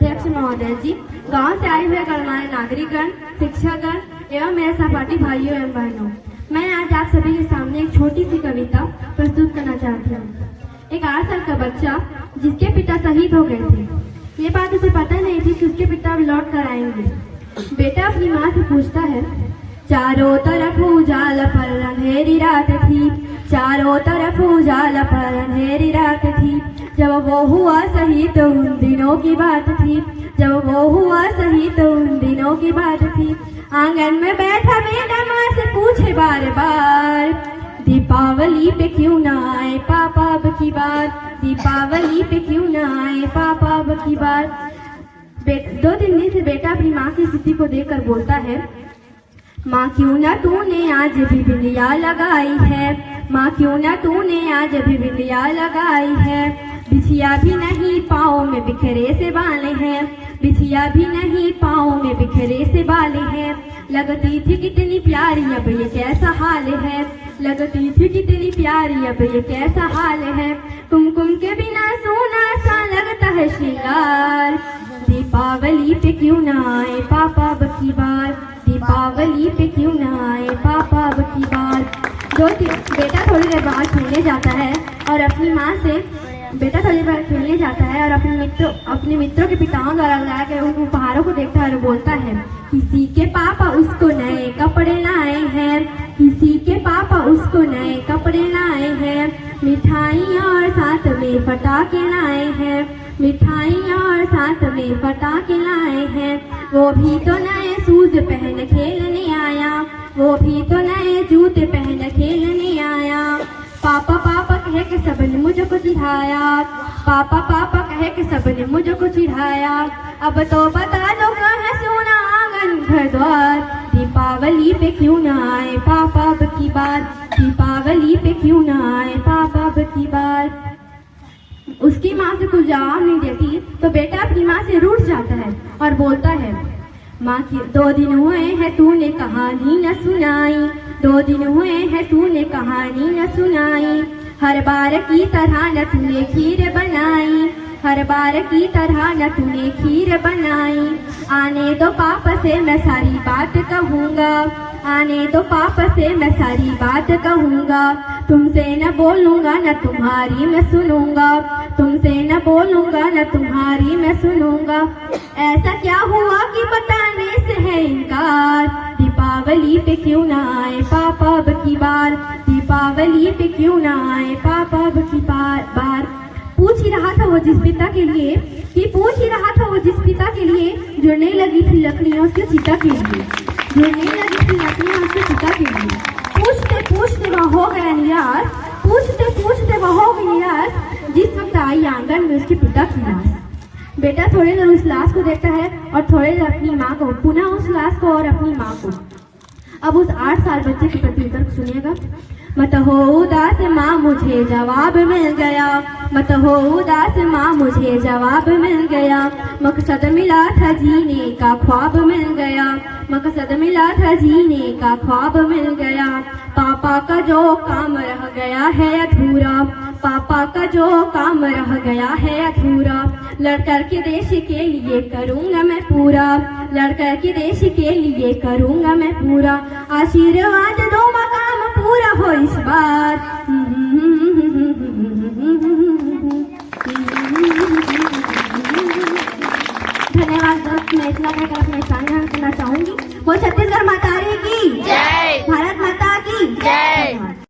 अध्यक्ष महोदय जी, गांव से आए हुए गणमान्य नागरिकगण, शिक्षकगण एवं मेरे सहपाठी भाइयों एवं बहनों, मैं आज आप सभी के सामने एक छोटी सी कविता प्रस्तुत करना चाहती हूँ। एक 8 साल का बच्चा जिसके पिता शहीद हो गए थे, ये बात उसे पता नहीं थी कि उसके पिता अब लौट कर आएंगे। बेटा अपनी माँ से पूछता है, चारों तरफ उजाला पर अंधेरी रात थी, चारों तरफ उजाला पर अंधेरी रात थी, जब वो हुआ शहीद तो उन दिनों की बात थी, जब वो हुआ शहीद तो उन दिनों की बात थी। आंगन में बैठा बेटा माँ से पूछे बार बार, दीपावली पे क्यों ना आए पापा अब की बार, दीपावली पे क्यों ना आए पापा अब की बार। 2-3 दिन से बेटा अपनी माँ की स्थिति को देखकर बोलता है, माँ क्यों ना तूने आज भी बिंदिया लगाई है, माँ क्यों ना तूने आज भी बिंदिया लगाई है, बिछिया भी नहीं पाँव में बिखरे से बाले हैं, बिछिया भी नहीं पाँव में बिखरे से बाले हैं, लगती थी कितनी प्यारी अब ये कैसा हाल है, लगती थी कितनी प्यारी अब ये कैसा हाल है, कुमकुम के बिना सोना सा लगता है श्रृंगार, दीपावली पे क्यों ना आए पापा अब की बार, दीपावली पे क्यों ना आए पापा अब की बार। बेटा थोड़ी देर बाहर खेलने जाता है और अपनी माँ से बेटा थोड़ी देर बाहर खेलने जाता है और अपने मित्रों के पिताओं द्वारा लगाए गए उन उपहारों को देखता है और बोलता है, किसी के पापा उसको नए कपड़े लाए हैं, किसी के पापा उसको नए कपड़े लाए हैं, मिठाई और साथ में पटाखे लाए हैं, मिठाई और साथ में पटाखे लाए हैं, वो भी तो नए शूज पहन खेलने आया, वो भी तो नए जूते पहन खेलने आया, पापा पापा कह के सबने मुझको चिढ़ाया, पापा पापा कह के सबने मुझको चिढ़ाया, अब तो बता दो कहाँ सोना आंगन घर द्वार, दीपावली पे क्यों ना आए पापा अब की बार, दीपावली पे क्यों ना आए पापा अब की बार। उसकी माँ से कुछ जवाब नहीं देती तो बेटा अपनी माँ से रूठ जाता है और बोलता है, माँ की 2 दिन हुए हैं तूने कहानी न सुनाई, 2 दिन हुए हैं तूने कहानी न सुनाई, हर बार की तरह न तूने खीर बनाई, हर बार की तरह न तूने खीर बनाई, आने दो पापा से मैं सारी बात कहूँगा, आने दो पापा से मैं सारी बात कहूँगा, तुमसे न बोलूँगा न तुम्हारी मैं सुनूँगा, तुमसे न बोलूँगा न तुम्हारी मैं सुनूँगा, ऐसा क्या हुआ कि बताने से है इनकार, दीपावली पे क्यों ना आए पापा अब की बार, दीपावली पे क्यों ना आए पापा अब की बार। पूछ ही रहा था वो जिस पिता के लिए, कि पूछ ही रहा था वो जिस पिता के लिए जुड़ने लगी थी लकड़ियों उसके चिता के लिए, जुड़ने लगी थी लकड़ियाँ उसके चिता के लिए, पूछते पूछते वह हो गया निराश, पूछते पूछते वह हो गई निराश, जिस वक्त आई आंगन में उसके पिता की लाश। बेटा थोड़ी देर उस लाश को देखता है और थोड़ी देर अपनी माँ को, पुनः उस लाश को और अपनी माँ को। अब उस 8 साल बच्चे के प्रत्युत्तर सुनिएगा। मत हो उदास माँ मुझे जवाब मिल गया, मत हो उदास माँ मुझे जवाब मिल गया, मकसद मिला था जीने का ख्वाब मिल गया, मकसद मिला था जीने का ख्वाब मिल गया, पापा का जो काम रह गया है अधूरा, पापा का जो काम रह गया है अधूरा, लड़कर के देश के लिए करूँगा मैं पूरा, लड़कर के देश के लिए करूँगा मैं पूरा, आशीर्वाद दो मकाम पूरा हो इस बार। धन्यवाद दोस्त, मैं इतना कहकर अपने स्थान ग्रहण करना चाहूंगी। वो छत्तीसगढ़ माता